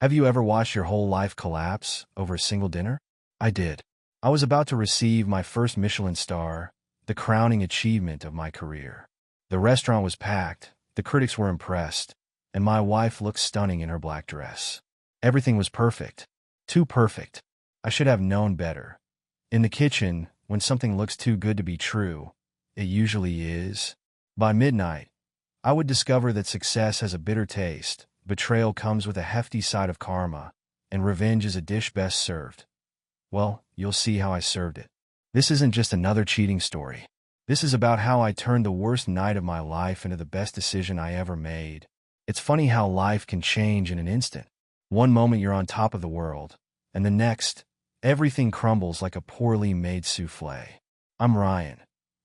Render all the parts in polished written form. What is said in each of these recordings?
Have you ever watched your whole life collapse over a single dinner? I did. I was about to receive my first Michelin star, the crowning achievement of my career. The restaurant was packed, the critics were impressed, and my wife looked stunning in her black dress. Everything was perfect. Too perfect. I should have known better. In the kitchen, when something looks too good to be true, it usually is. By midnight, I would discover that success has a bitter taste, betrayal comes with a hefty side of karma, and revenge is a dish best served. Well, you'll see how I served it. This isn't just another cheating story. This is about how I turned the worst night of my life into the best decision I ever made. It's funny how life can change in an instant. One moment you're on top of the world, and the next, everything crumbles like a poorly made souffle. I'm Ryan,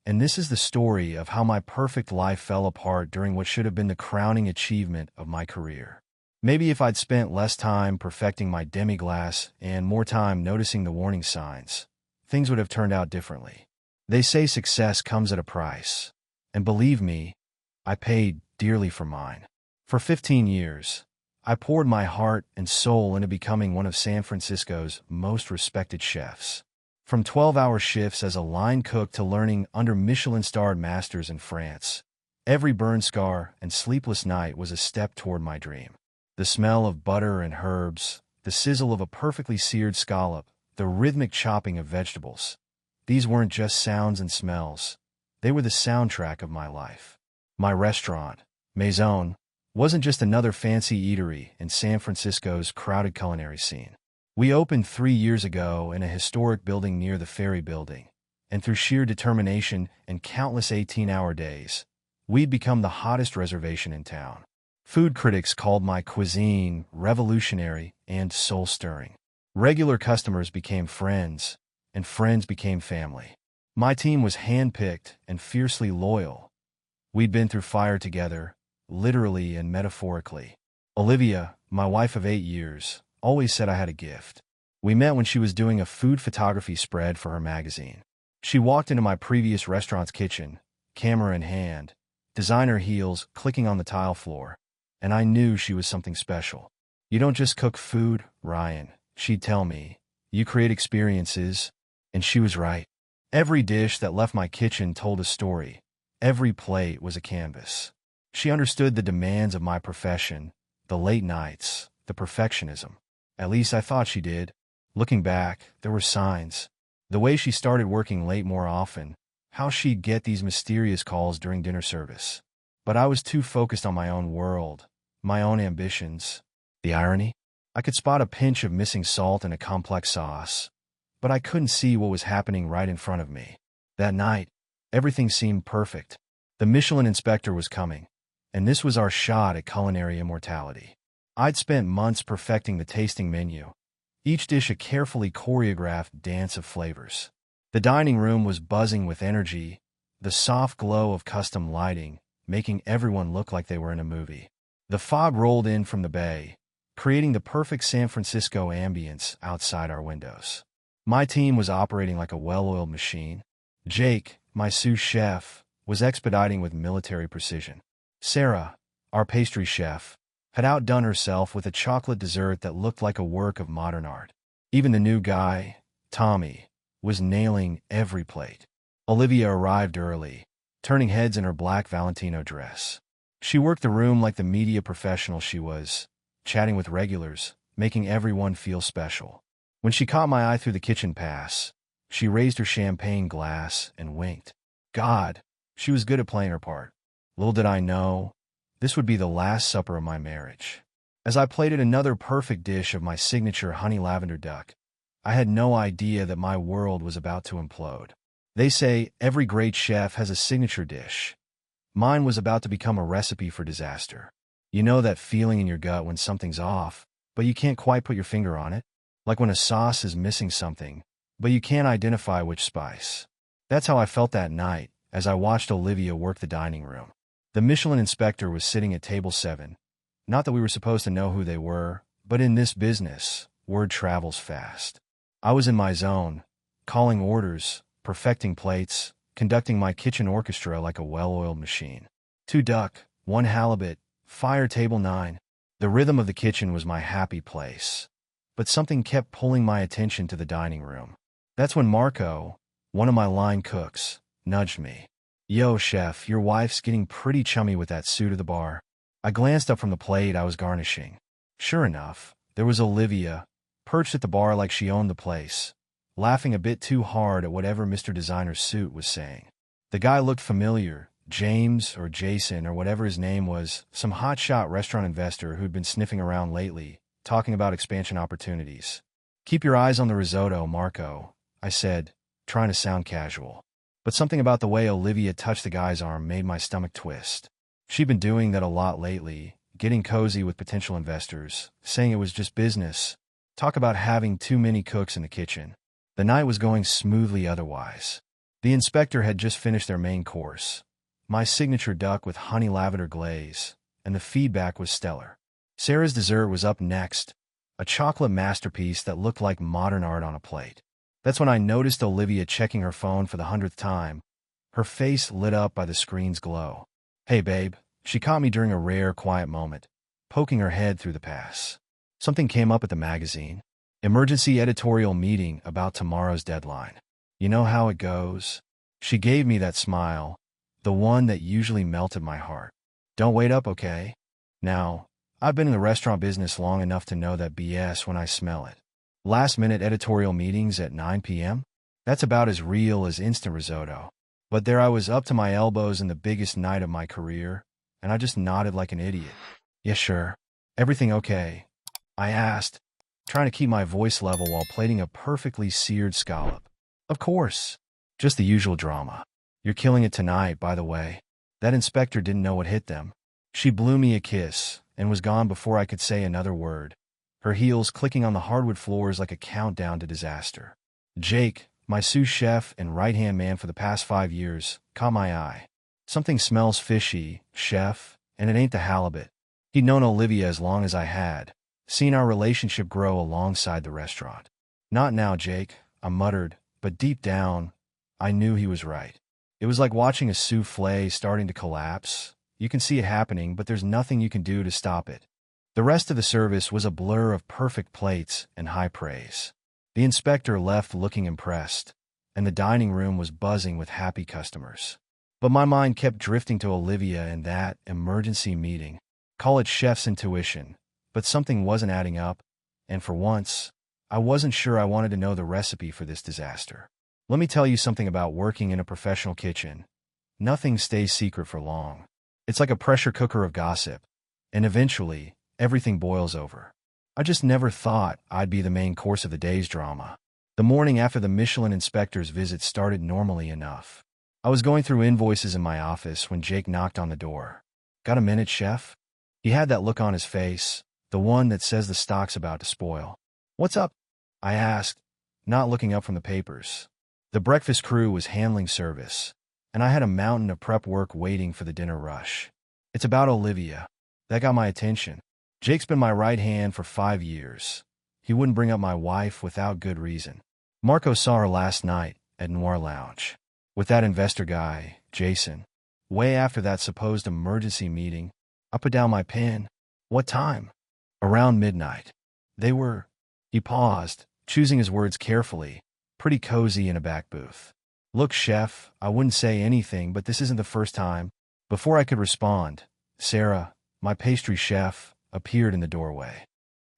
and this is the story of how my perfect life fell apart during what should have been the crowning achievement of my career. Maybe if I'd spent less time perfecting my demi-glace and more time noticing the warning signs, things would have turned out differently. They say success comes at a price, and believe me, I paid dearly for mine. For 15 years, I poured my heart and soul into becoming one of San Francisco's most respected chefs. From 12-hour shifts as a line cook to learning under Michelin-starred masters in France, every burn scar and sleepless night was a step toward my dream. The smell of butter and herbs, the sizzle of a perfectly seared scallop, the rhythmic chopping of vegetables. These weren't just sounds and smells. They were the soundtrack of my life. My restaurant, Maison, wasn't just another fancy eatery in San Francisco's crowded culinary scene. We opened 3 years ago in a historic building near the Ferry Building, and through sheer determination and countless 18-hour days, we'd become the hottest reservation in town. Food critics called my cuisine revolutionary and soul-stirring. Regular customers became friends, and friends became family. My team was hand-picked and fiercely loyal. We'd been through fire together, literally and metaphorically. Olivia, my wife of 8 years, always said I had a gift. We met when she was doing a food photography spread for her magazine. She walked into my previous restaurant's kitchen, camera in hand, designer heels clicking on the tile floor, and I knew she was something special. You don't just cook food, Ryan, she'd tell me. You create experiences. And she was right. Every dish that left my kitchen told a story. Every plate was a canvas. She understood the demands of my profession, the late nights, the perfectionism. At least I thought she did. Looking back, there were signs. The way she started working late more often, how she'd get these mysterious calls during dinner service. But I was too focused on my own world, my own ambitions. The irony? I could spot a pinch of missing salt in a complex sauce, but I couldn't see what was happening right in front of me. That night, everything seemed perfect. The Michelin inspector was coming, and this was our shot at culinary immortality. I'd spent months perfecting the tasting menu, each dish a carefully choreographed dance of flavors. The dining room was buzzing with energy, the soft glow of custom lighting, making everyone look like they were in a movie. The fog rolled in from the bay, creating the perfect San Francisco ambience outside our windows. My team was operating like a well-oiled machine. Jake, my sous chef, was expediting with military precision. Sarah, our pastry chef, had outdone herself with a chocolate dessert that looked like a work of modern art. Even the new guy, Tommy, was nailing every plate. Olivia arrived early, turning heads in her black Valentino dress. She worked the room like the media professional she was, chatting with regulars, making everyone feel special. When she caught my eye through the kitchen pass, she raised her champagne glass and winked. God, she was good at playing her part. Little did I know, this would be the last supper of my marriage. As I plated another perfect dish of my signature honey lavender duck, I had no idea that my world was about to implode. They say every great chef has a signature dish. Mine was about to become a recipe for disaster. You know that feeling in your gut when something's off, but you can't quite put your finger on it? Like when a sauce is missing something, but you can't identify which spice. That's how I felt that night as I watched Olivia work the dining room. The Michelin inspector was sitting at table 7. Not that we were supposed to know who they were, but in this business, word travels fast. I was in my zone, calling orders, perfecting plates, conducting my kitchen orchestra like a well-oiled machine. 2 duck, 1 halibut, fire table 9. The rhythm of the kitchen was my happy place. But something kept pulling my attention to the dining room. That's when Marco, one of my line cooks, nudged me. "Yo, chef, your wife's getting pretty chummy with that suit at the bar." I glanced up from the plate I was garnishing. Sure enough, there was Olivia, perched at the bar like she owned the place, laughing a bit too hard at whatever Mr. Designer's suit was saying. The guy looked familiar. James or Jason or whatever his name was, some hotshot restaurant investor who'd been sniffing around lately, talking about expansion opportunities. "Keep your eyes on the risotto, Marco," I said, trying to sound casual. But something about the way Olivia touched the guy's arm made my stomach twist. She'd been doing that a lot lately, getting cozy with potential investors, saying it was just business. Talk about having too many cooks in the kitchen. The night was going smoothly otherwise. The inspector had just finished their main course, my signature duck with honey lavender glaze, and the feedback was stellar. Sarah's dessert was up next, a chocolate masterpiece that looked like modern art on a plate. That's when I noticed Olivia checking her phone for the 100th time, her face lit up by the screen's glow. "Hey, babe." She caught me during a rare, quiet moment, poking her head through the pass. Something came up at the magazine. Emergency editorial meeting about tomorrow's deadline. You know how it goes. She gave me that smile, the one that usually melted my heart. "Don't wait up, okay?" Now, I've been in the restaurant business long enough to know that BS when I smell it. Last-minute editorial meetings at 9 p.m.? That's about as real as instant risotto. But there I was up to my elbows in the biggest night of my career, and I just nodded like an idiot. "Yeah, sure. Everything okay?" I asked, trying to keep my voice level while plating a perfectly seared scallop. "Of course. Just the usual drama. You're killing it tonight, by the way." That inspector didn't know what hit them. She blew me a kiss and was gone before I could say another word, her heels clicking on the hardwood floors like a countdown to disaster. Jake, my sous chef and right-hand man for the past 5 years, caught my eye. "Something smells fishy, chef, and it ain't the halibut." He'd known Olivia as long as I had, seen our relationship grow alongside the restaurant. "Not now, Jake," I muttered, but deep down, I knew he was right. It was like watching a souffle starting to collapse. You can see it happening, but there's nothing you can do to stop it. The rest of the service was a blur of perfect plates and high praise. The inspector left looking impressed, and the dining room was buzzing with happy customers. But my mind kept drifting to Olivia and that emergency meeting. Call it chef's intuition, but something wasn't adding up, and for once, I wasn't sure I wanted to know the recipe for this disaster. Let me tell you something about working in a professional kitchen. Nothing stays secret for long. It's like a pressure cooker of gossip, and eventually, everything boils over. I just never thought I'd be the main course of the day's drama. The morning after the Michelin inspector's visit started normally enough. I was going through invoices in my office when Jake knocked on the door. "Got a minute, chef?" He had that look on his face, the one that says the stock's about to spoil. "What's up?" I asked, not looking up from the papers. The breakfast crew was handling service, and I had a mountain of prep work waiting for the dinner rush. "It's about Olivia." That got my attention. Jake's been my right hand for 5 years. He wouldn't bring up my wife without good reason. Marco saw her last night at Noir Lounge with that investor guy, Jason. Way after that supposed emergency meeting, I put down my pen. "What time?" "Around midnight. They were—" He paused, choosing his words carefully, pretty cozy in a back booth. "Look, chef, I wouldn't say anything, but this isn't the first time." Before I could respond, Sarah, my pastry chef, appeared in the doorway.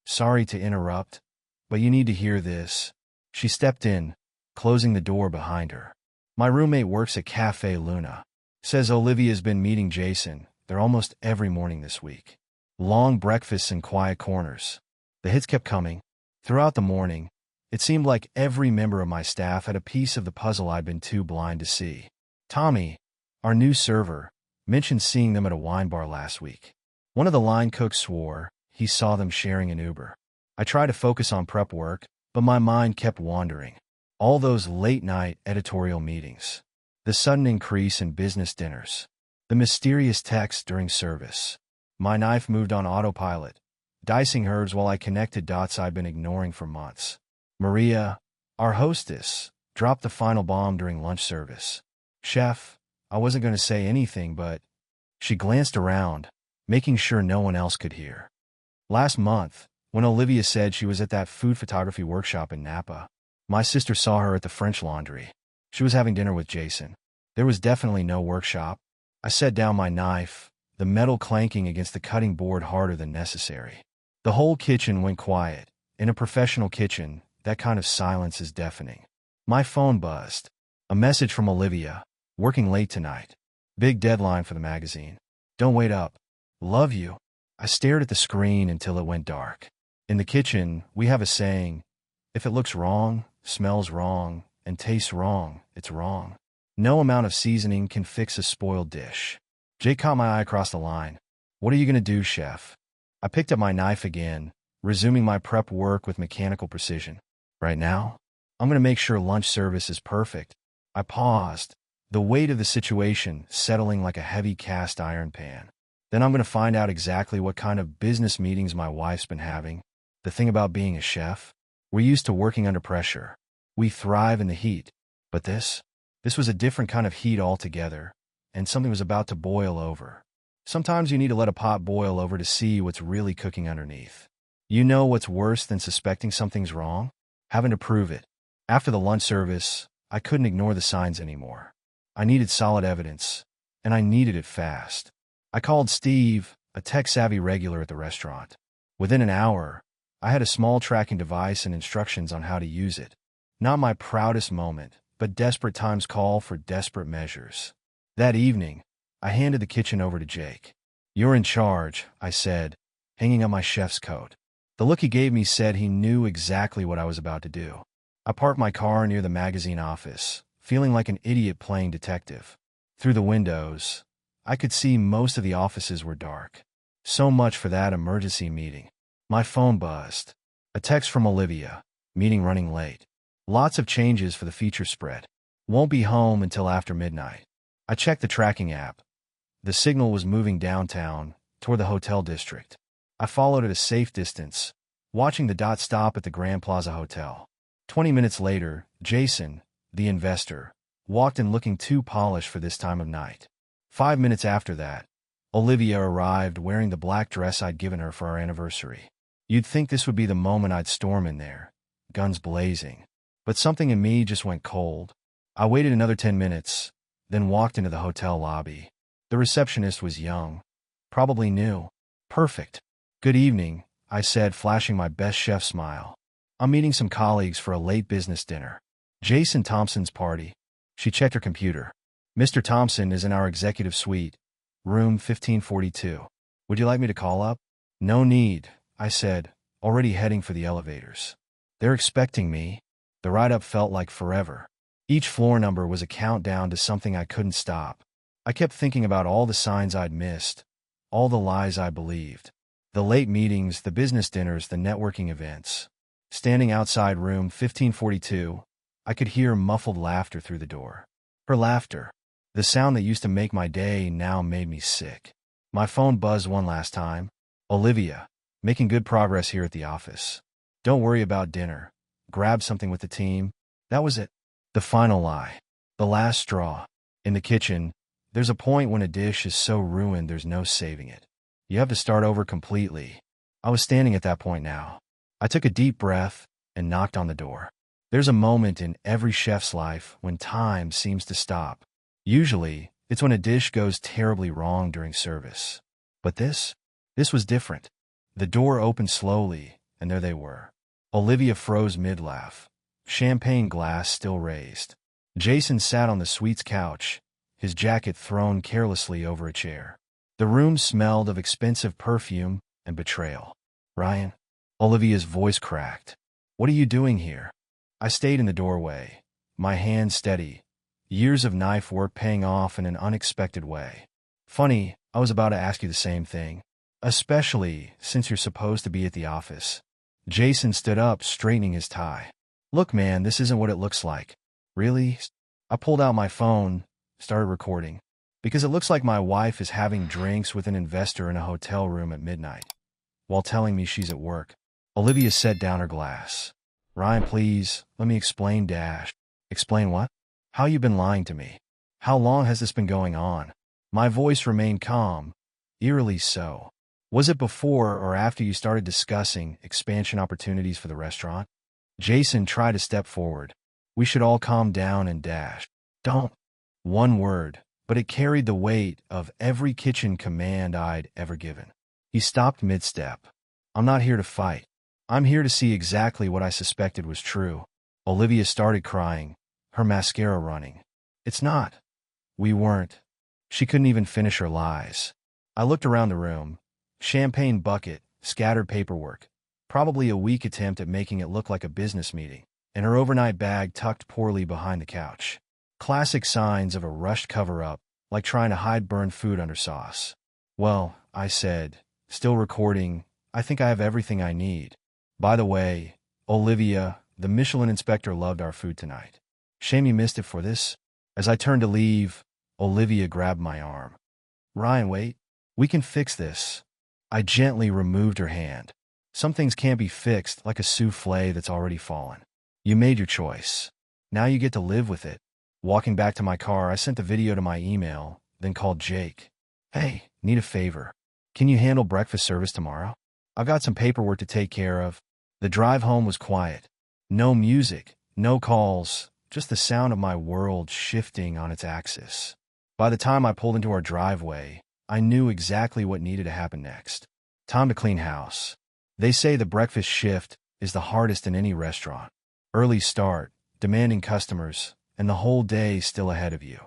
"Sorry to interrupt, but you need to hear this." She stepped in, closing the door behind her. "My roommate works at Cafe Luna. Says Olivia's been meeting Jason. They're almost every morning this week. Long breakfasts in quiet corners." The hits kept coming. Throughout the morning, it seemed like every member of my staff had a piece of the puzzle I'd been too blind to see. Tommy, our new server, mentioned seeing them at a wine bar last week. One of the line cooks swore he saw them sharing an Uber. I tried to focus on prep work, but my mind kept wandering. All those late-night editorial meetings, the sudden increase in business dinners, the mysterious texts during service. My knife moved on autopilot, dicing herbs while I connected dots I'd been ignoring for months. Maria, our hostess, dropped the final bomb during lunch service. "Chef, I wasn't going to say anything, but..." She glanced around, making sure no one else could hear. Last month, when Olivia said she was at that food photography workshop in Napa, my sister saw her at the French Laundry. She was having dinner with Jason. There was definitely no workshop. I set down my knife, the metal clanking against the cutting board harder than necessary. The whole kitchen went quiet. In a professional kitchen, that kind of silence is deafening. My phone buzzed. A message from Olivia. Working late tonight. Big deadline for the magazine. Don't wait up. Love you. I stared at the screen until it went dark. In the kitchen, we have a saying, if it looks wrong, smells wrong, and tastes wrong, it's wrong. No amount of seasoning can fix a spoiled dish. Jake caught my eye across the line. What are you going to do, chef? I picked up my knife again, resuming my prep work with mechanical precision. Right now, I'm going to make sure lunch service is perfect. I paused, the weight of the situation settling like a heavy cast iron pan. Then I'm going to find out exactly what kind of business meetings my wife's been having. The thing about being a chef, we're used to working under pressure. We thrive in the heat. But this was a different kind of heat altogether, and something was about to boil over. Sometimes you need to let a pot boil over to see what's really cooking underneath. You know what's worse than suspecting something's wrong? Having to prove it. After the lunch service, I couldn't ignore the signs anymore. I needed solid evidence, and I needed it fast. I called Steve, a tech-savvy regular at the restaurant. Within an hour, I had a small tracking device and instructions on how to use it. Not my proudest moment, but desperate times call for desperate measures. That evening, I handed the kitchen over to Jake. You're in charge, I said, hanging up my chef's coat. The look he gave me said he knew exactly what I was about to do. I parked my car near the magazine office, feeling like an idiot playing detective. Through the windows, I could see most of the offices were dark. So much for that emergency meeting. My phone buzzed. A text from Olivia. Meeting running late. Lots of changes for the feature spread. Won't be home until after midnight. I checked the tracking app. The signal was moving downtown, toward the hotel district. I followed at a safe distance, watching the dot stop at the Grand Plaza Hotel. 20 minutes later, Jason, the investor, walked in looking too polished for this time of night. 5 minutes after that, Olivia arrived wearing the black dress I'd given her for our anniversary. You'd think this would be the moment I'd storm in there, guns blazing. But something in me just went cold. I waited another 10 minutes, then walked into the hotel lobby. The receptionist was young, probably new. Perfect. Good evening, I said, flashing my best chef smile. I'm meeting some colleagues for a late business dinner. Jason Thompson's party. She checked her computer. Mr. Thompson is in our executive suite, room 1542. Would you like me to call up? No need, I said, already heading for the elevators. They're expecting me. The ride-up felt like forever. Each floor number was a countdown to something I couldn't stop. I kept thinking about all the signs I'd missed, all the lies I believed. The late meetings, the business dinners, the networking events. Standing outside room 1542, I could hear muffled laughter through the door. Her laughter. The sound that used to make my day now made me sick. My phone buzzed one last time. Olivia, making good progress here at the office. Don't worry about dinner. Grab something with the team. That was it. The final lie. The last straw. In the kitchen, there's a point when a dish is so ruined there's no saving it. You have to start over completely. I was standing at that point now. I took a deep breath and knocked on the door. There's a moment in every chef's life when time seems to stop. Usually, it's when a dish goes terribly wrong during service. But this was different. The door opened slowly, and there they were. Olivia froze mid-laugh, champagne glass still raised. Jason sat on the suite's couch, his jacket thrown carelessly over a chair. The room smelled of expensive perfume and betrayal. Ryan, Olivia's voice cracked. What are you doing here? I stayed in the doorway, my hand steady. Years of knife work paying off in an unexpected way. Funny, I was about to ask you the same thing. Especially since you're supposed to be at the office. Jason stood up, straightening his tie. Look, man, this isn't what it looks like. Really? I pulled out my phone, started recording. Because it looks like my wife is having drinks with an investor in a hotel room at midnight, while telling me she's at work. Olivia set down her glass. Ryan, please, let me explain, Dash. Explain what? How you been lying to me? How long has this been going on? My voice remained calm, eerily so. Was it before or after you started discussing expansion opportunities for the restaurant? Jason tried to step forward. We should all calm down and dash. Don't. One word, but it carried the weight of every kitchen command I'd ever given. He stopped mid-step. I'm not here to fight. I'm here to see exactly what I suspected was true. Olivia started crying, her mascara running. It's not. We weren't. She couldn't even finish her lies. I looked around the room. Champagne bucket, scattered paperwork, probably a weak attempt at making it look like a business meeting, and her overnight bag tucked poorly behind the couch. Classic signs of a rushed cover-up, like trying to hide burned food under sauce. Well, I said, still recording, I think I have everything I need. By the way, Olivia, the Michelin inspector loved our food tonight. Shame you missed it for this. As I turned to leave, Olivia grabbed my arm. Ryan, wait. We can fix this. I gently removed her hand. Some things can't be fixed, like a souffle that's already fallen. You made your choice. Now you get to live with it. Walking back to my car, I sent the video to my email, then called Jake. Hey, need a favor. Can you handle breakfast service tomorrow? I've got some paperwork to take care of. The drive home was quiet. No music, no calls, just the sound of my world shifting on its axis. By the time I pulled into our driveway, I knew exactly what needed to happen next. Time to clean house. They say the breakfast shift is the hardest in any restaurant. Early start, demanding customers, and the whole day still ahead of you.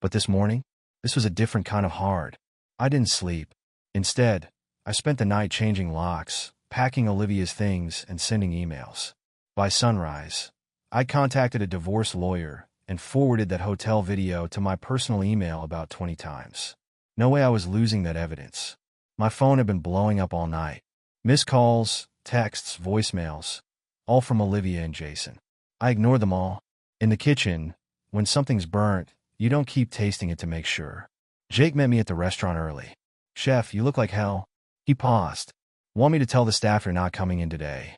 But this morning, this was a different kind of hard. I didn't sleep. Instead, I spent the night changing locks, packing Olivia's things, and sending emails. By sunrise, I contacted a divorce lawyer and forwarded that hotel video to my personal email about 20 times. No way I was losing that evidence. My phone had been blowing up all night. Missed calls, texts, voicemails, all from Olivia and Jason. I ignored them all. In the kitchen, when something's burnt, you don't keep tasting it to make sure. Jake met me at the restaurant early. Chef, you look like hell. He paused. Want me to tell the staff you're not coming in today?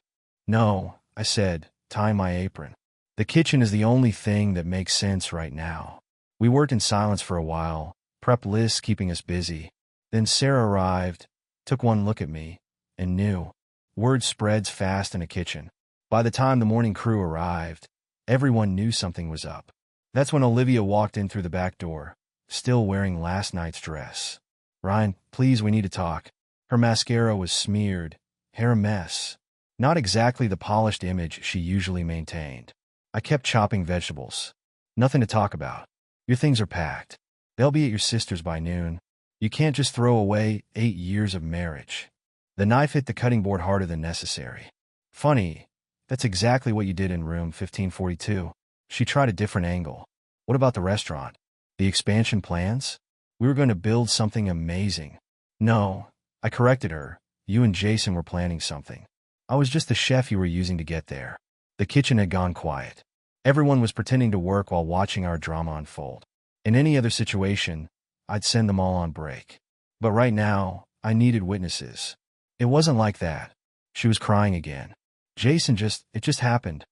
No, I said, tying my apron. The kitchen is the only thing that makes sense right now. We worked in silence for a while, prep lists keeping us busy. Then Sarah arrived, took one look at me, and knew. Word spreads fast in a kitchen. By the time the morning crew arrived, everyone knew something was up. That's when Olivia walked in through the back door, still wearing last night's dress. Ryan, please, we need to talk. Her mascara was smeared, hair a mess. Not exactly the polished image she usually maintained. I kept chopping vegetables. Nothing to talk about. Your things are packed. They'll be at your sister's by noon. You can't just throw away 8 years of marriage. The knife hit the cutting board harder than necessary. Funny, that's exactly what you did in room 1542. She tried a different angle. What about the restaurant? The expansion plans? We were going to build something amazing. No, I corrected her. You and Jason were planning something. I was just the chef you were using to get there. The kitchen had gone quiet. Everyone was pretending to work while watching our drama unfold. In any other situation, I'd send them all on break. But right now, I needed witnesses. It wasn't like that. She was crying again. Jason it just happened.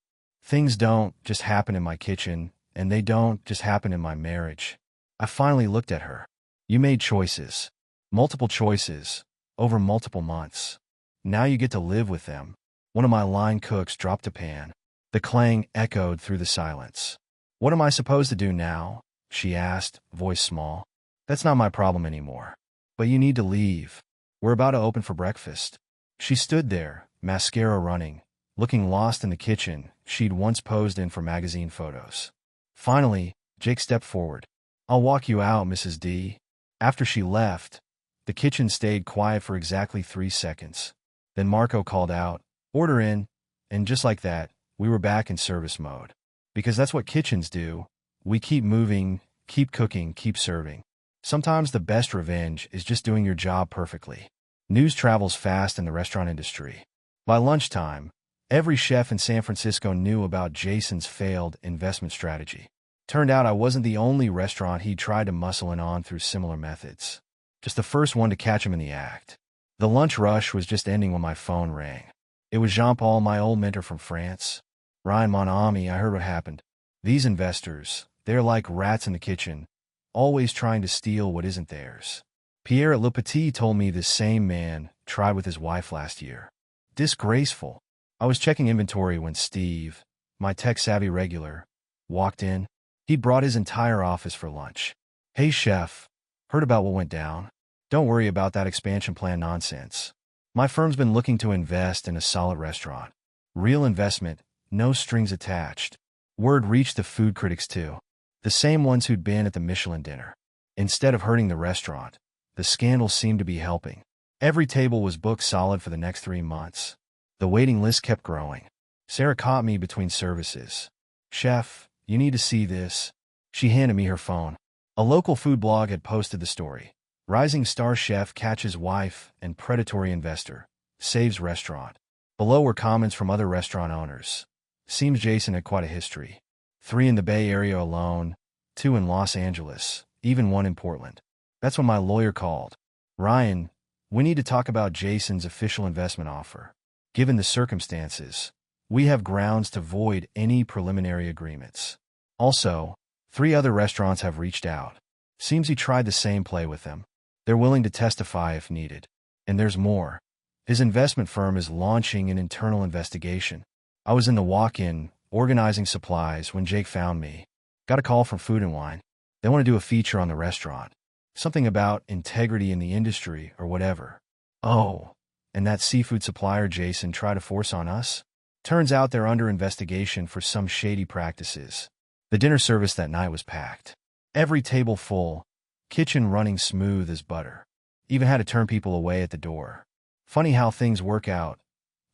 Things don't just happen in my kitchen, and they don't just happen in my marriage. I finally looked at her. You made choices. Multiple choices, over multiple months. Now you get to live with them. One of my line cooks dropped a pan. The clang echoed through the silence. What am I supposed to do now? She asked, voice small. That's not my problem anymore. But you need to leave. We're about to open for breakfast. She stood there, mascara running, looking lost in the kitchen she'd once posed in for magazine photos. Finally, Jake stepped forward. I'll walk you out, Mrs. D. After she left, the kitchen stayed quiet for exactly 3 seconds. Then Marco called out, order in, and just like that, we were back in service mode. Because that's what kitchens do. We keep moving, keep cooking, keep serving. Sometimes the best revenge is just doing your job perfectly. News travels fast in the restaurant industry. By lunchtime, every chef in San Francisco knew about Jason's failed investment strategy. Turned out I wasn't the only restaurant he'd tried to muscle in on through similar methods. Just the first one to catch him in the act. The lunch rush was just ending when my phone rang. It was Jean-Paul, my old mentor from France. Ryan, mon ami, I heard what happened. These investors, they're like rats in the kitchen, always trying to steal what isn't theirs. Pierre at Le Petit told me this same man, tried with his wife last year. Disgraceful. I was checking inventory when Steve, my tech-savvy regular, walked in. He brought his entire office for lunch. "Hey, chef. Heard about what went down? Don't worry about that expansion plan nonsense. My firm's been looking to invest in a solid restaurant. Real investment, no strings attached." Word reached the food critics too. The same ones who'd been at the Michelin dinner. Instead of hurting the restaurant, the scandal seemed to be helping. Every table was booked solid for the next 3 months. The waiting list kept growing. Sarah caught me between services. "Chef, you need to see this." She handed me her phone. A local food blog had posted the story. Rising star chef catches wife and predatory investor, saves restaurant. Below were comments from other restaurant owners. Seems Jason had quite a history. 3 in the Bay Area alone, 2 in Los Angeles, even 1 in Portland. That's when my lawyer called. "Ryan, we need to talk about Jason's official investment offer. Given the circumstances, we have grounds to void any preliminary agreements. Also, 3 other restaurants have reached out. Seems he tried the same play with them. They're willing to testify if needed. And there's more. His investment firm is launching an internal investigation." I was in the walk-in, organizing supplies, when Jake found me. "Got a call from Food and Wine. They want to do a feature on the restaurant. Something about integrity in the industry or whatever." "Oh, and that seafood supplier Jason tried to force on us? Turns out they're under investigation for some shady practices." The dinner service that night was packed. Every table full, kitchen running smooth as butter. Even had to turn people away at the door. Funny how things work out.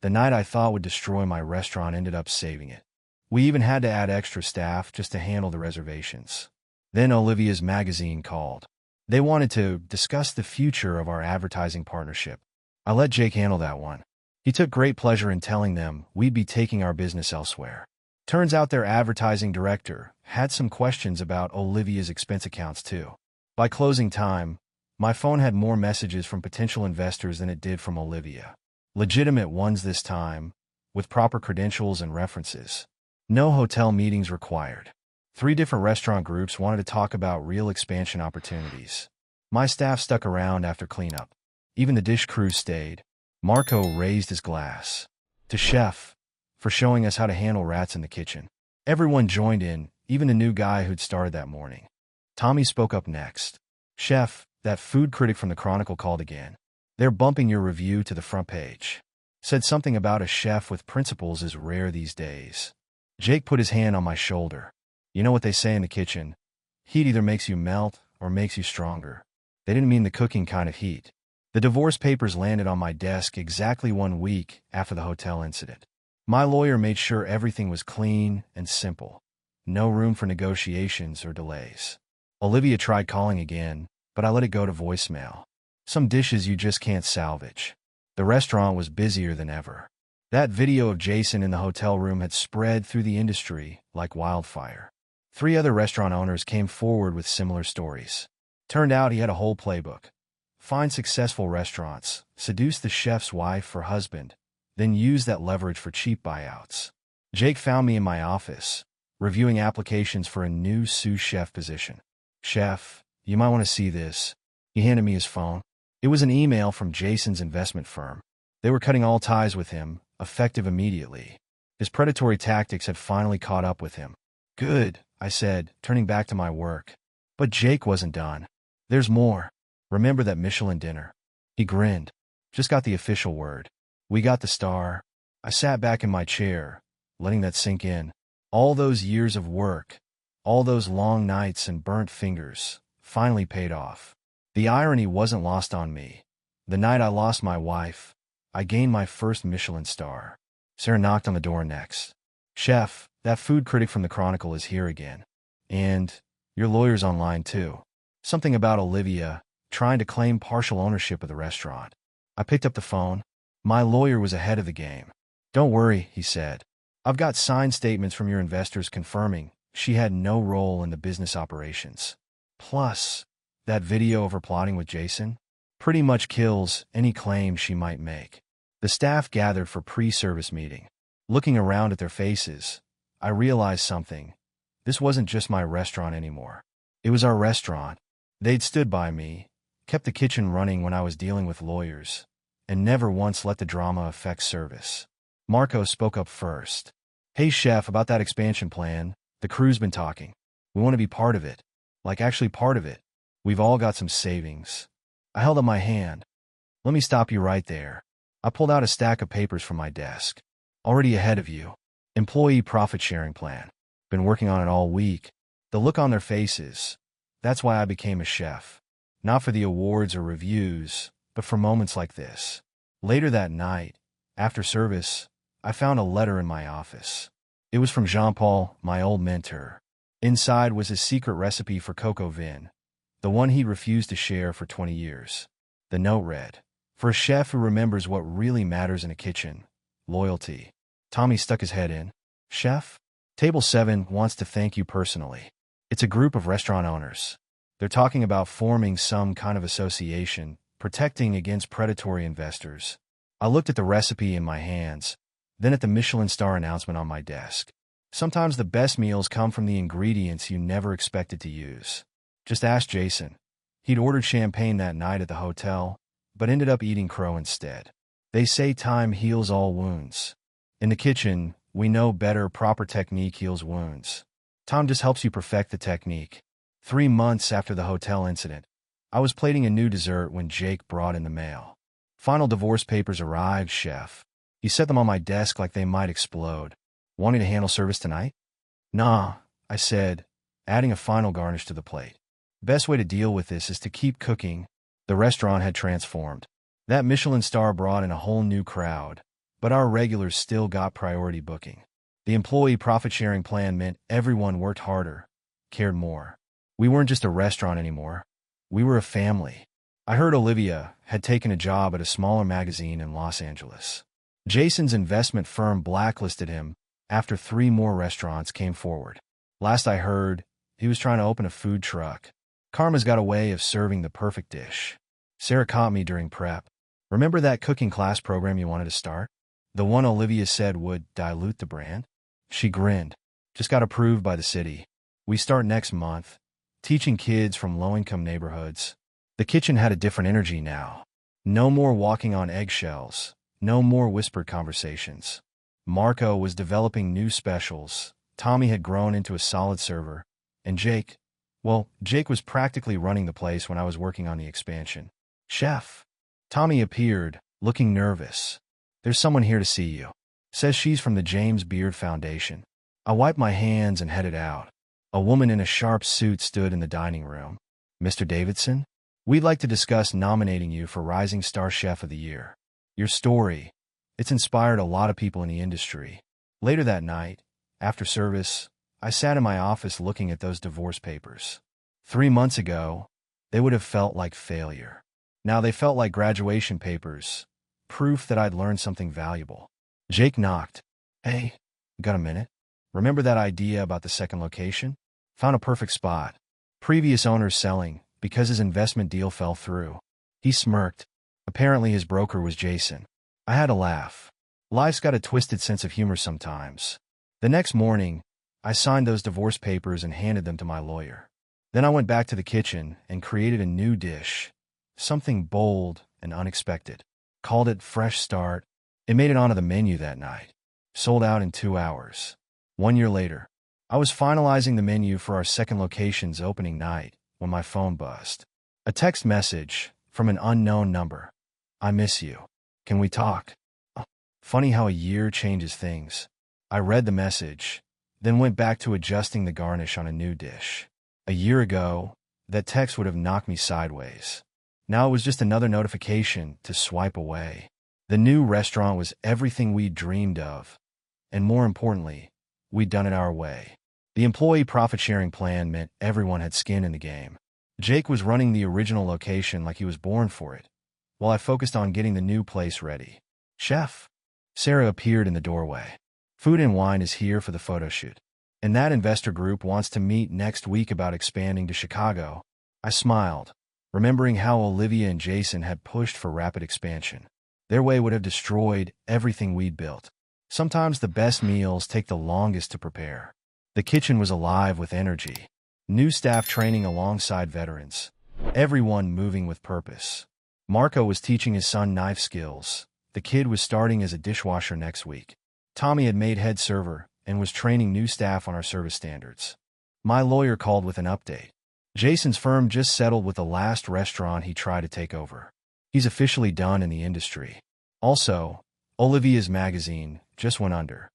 The night I thought would destroy my restaurant ended up saving it. We even had to add extra staff just to handle the reservations. Then Olivia's magazine called. They wanted to discuss the future of our advertising partnership. I let Jake handle that one. He took great pleasure in telling them we'd be taking our business elsewhere. Turns out their advertising director had some questions about Olivia's expense accounts too. By closing time, my phone had more messages from potential investors than it did from Olivia. Legitimate ones this time, with proper credentials and references. No hotel meetings required. 3 different restaurant groups wanted to talk about real expansion opportunities. My staff stuck around after cleanup. Even the dish crew stayed. Marco raised his glass. To Chef, for showing us how to handle rats in the kitchen. Everyone joined in, even the new guy who'd started that morning. Tommy spoke up next. "Chef, that food critic from the Chronicle called again. They're bumping your review to the front page. Said something about a chef with principles is rare these days." Jake put his hand on my shoulder. "You know what they say in the kitchen? Heat either makes you melt or makes you stronger. They didn't mean the cooking kind of heat." The divorce papers landed on my desk exactly 1 week after the hotel incident. My lawyer made sure everything was clean and simple. No room for negotiations or delays. Olivia tried calling again, but I let it go to voicemail. Some dishes you just can't salvage. The restaurant was busier than ever. That video of Jason in the hotel room had spread through the industry like wildfire. 3 other restaurant owners came forward with similar stories. Turned out he had a whole playbook. Find successful restaurants, seduce the chef's wife or husband, then use that leverage for cheap buyouts. Jake found me in my office, reviewing applications for a new sous chef position. "Chef, you might want to see this." He handed me his phone. It was an email from Jason's investment firm. They were cutting all ties with him, effective immediately. His predatory tactics had finally caught up with him. "Good," I said, turning back to my work. But Jake wasn't done. "There's more. Remember that Michelin dinner?" He grinned. "Just got the official word. We got the star." I sat back in my chair, letting that sink in. All those years of work, all those long nights and burnt fingers, finally paid off. The irony wasn't lost on me. The night I lost my wife, I gained my first Michelin star. Sarah knocked on the door next. "Chef, that food critic from the Chronicle is here again. And your lawyer's online too. Something about Olivia trying to claim partial ownership of the restaurant." I picked up the phone. My lawyer was ahead of the game. "Don't worry," he said. "I've got signed statements from your investors confirming she had no role in the business operations. Plus, that video of her plotting with Jason pretty much kills any claim she might make." The staff gathered for pre-service meeting. Looking around at their faces, I realized something. This wasn't just my restaurant anymore. It was our restaurant. They'd stood by me, kept the kitchen running when I was dealing with lawyers, and never once let the drama affect service. Marco spoke up first. "Hey, chef, about that expansion plan, the crew's been talking. We want to be part of it. Like, actually part of it. We've all got some savings." I held up my hand. "Let me stop you right there." I pulled out a stack of papers from my desk. "Already ahead of you. Employee profit-sharing plan. Been working on it all week." The look on their faces. That's why I became a chef. Not for the awards or reviews, but for moments like this. Later that night, after service, I found a letter in my office. It was from Jean-Paul, my old mentor. Inside was his secret recipe for coco vin, the one he'd refused to share for 20 years. The note read, "For a chef who remembers what really matters in a kitchen, loyalty." Tommy stuck his head in. "Chef, Table 7 wants to thank you personally. It's a group of restaurant owners. They're talking about forming some kind of association, protecting against predatory investors." I looked at the recipe in my hands, then at the Michelin star announcement on my desk. Sometimes the best meals come from the ingredients you never expected to use. Just ask Jason. He'd ordered champagne that night at the hotel, but ended up eating crow instead. They say time heals all wounds. In the kitchen, we know better. Proper technique heals wounds. Time just helps you perfect the technique. 3 months after the hotel incident, I was plating a new dessert when Jake brought in the mail. "Final divorce papers arrived, chef." He set them on my desk like they might explode. "Want me to handle service tonight?" "Nah," I said, adding a final garnish to the plate. "Best way to deal with this is to keep cooking." The restaurant had transformed. That Michelin star brought in a whole new crowd, but our regulars still got priority booking. The employee profit-sharing plan meant everyone worked harder, cared more. We weren't just a restaurant anymore. We were a family. I heard Olivia had taken a job at a smaller magazine in Los Angeles. Jason's investment firm blacklisted him after 3 more restaurants came forward. Last I heard, he was trying to open a food truck. Karma's got a way of serving the perfect dish. Sarah caught me during prep. "Remember that cooking class program you wanted to start? The one Olivia said would dilute the brand?" She grinned. "Just got approved by the city. We start next month, teaching kids from low-income neighborhoods." The kitchen had a different energy now. No more walking on eggshells. No more whispered conversations. Marco was developing new specials. Tommy had grown into a solid server. And Jake was practically running the place when I was working on the expansion. "Chef." Tommy appeared, looking nervous. "There's someone here to see you. Says she's from the James Beard Foundation." I wiped my hands and headed out. A woman in a sharp suit stood in the dining room. "Mr. Davidson, we'd like to discuss nominating you for Rising Star Chef of the Year. Your story, it's inspired a lot of people in the industry." Later that night, after service, I sat in my office looking at those divorce papers. 3 months ago, they would have felt like failure. Now they felt like graduation papers, proof that I'd learned something valuable. Jake knocked. "Hey, got a minute? Remember that idea about the second location? Found a perfect spot. Previous owner's selling because his investment deal fell through." He smirked. Apparently his broker was Jason. I had to laugh. Life's got a twisted sense of humor sometimes. The next morning, I signed those divorce papers and handed them to my lawyer. Then I went back to the kitchen and created a new dish, something bold and unexpected. Called it Fresh Start. It made it onto the menu that night. Sold out in 2 hours. 1 year later, I was finalizing the menu for our second location's opening night when my phone buzzed. A text message from an unknown number. "I miss you. Can we talk?" Funny how a year changes things. I read the message, then went back to adjusting the garnish on a new dish. A year ago, that text would have knocked me sideways. Now it was just another notification to swipe away. The new restaurant was everything we'd dreamed of, and more importantly, we'd done it our way. The employee profit-sharing plan meant everyone had skin in the game. Jake was running the original location like he was born for it, while I focused on getting the new place ready. "Chef." Sarah appeared in the doorway. "Food and Wine is here for the photo shoot. And that investor group wants to meet next week about expanding to Chicago." I smiled, remembering how Olivia and Jason had pushed for rapid expansion. Their way would have destroyed everything we'd built. Sometimes the best meals take the longest to prepare. The kitchen was alive with energy. New staff training alongside veterans. Everyone moving with purpose. Marco was teaching his son knife skills. The kid was starting as a dishwasher next week. Tommy had made head server and was training new staff on our service standards. My lawyer called with an update. Jason's firm just settled with the last restaurant he tried to take over. He's officially done in the industry. Also, Olivia's magazine just went under.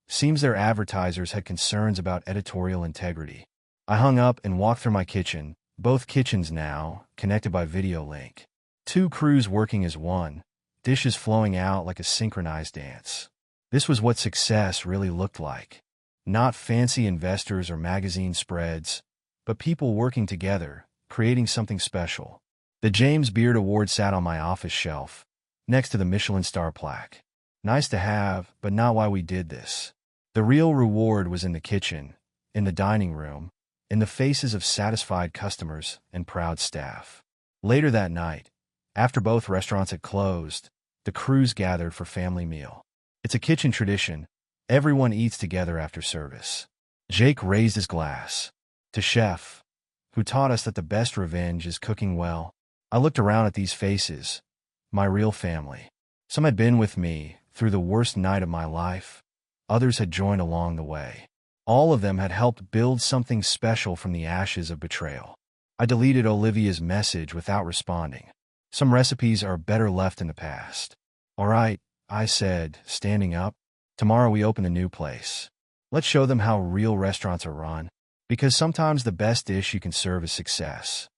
Seems their advertisers had concerns about editorial integrity. I hung up and walked through my kitchen, both kitchens now connected by video link. 2 crews working as one, dishes flowing out like a synchronized dance. This was what success really looked like. Not fancy investors or magazine spreads, but people working together, creating something special. The James Beard Award sat on my office shelf, next to the Michelin star plaque. Nice to have, but not why we did this. The real reward was in the kitchen, in the dining room, in the faces of satisfied customers and proud staff. Later that night, after both restaurants had closed, the crews gathered for family meal. It's a kitchen tradition. Everyone eats together after service. Jake raised his glass. To Chef, who taught us that the best revenge is cooking well. I looked around at these faces, my real family. Some had been with me through the worst night of my life. Others had joined along the way. All of them had helped build something special from the ashes of betrayal. I deleted Olivia's message without responding. Some recipes are better left in the past. All right, I said, standing up. Tomorrow we open a new place. Let's show them how real restaurants are run. Because sometimes the best dish you can serve is success.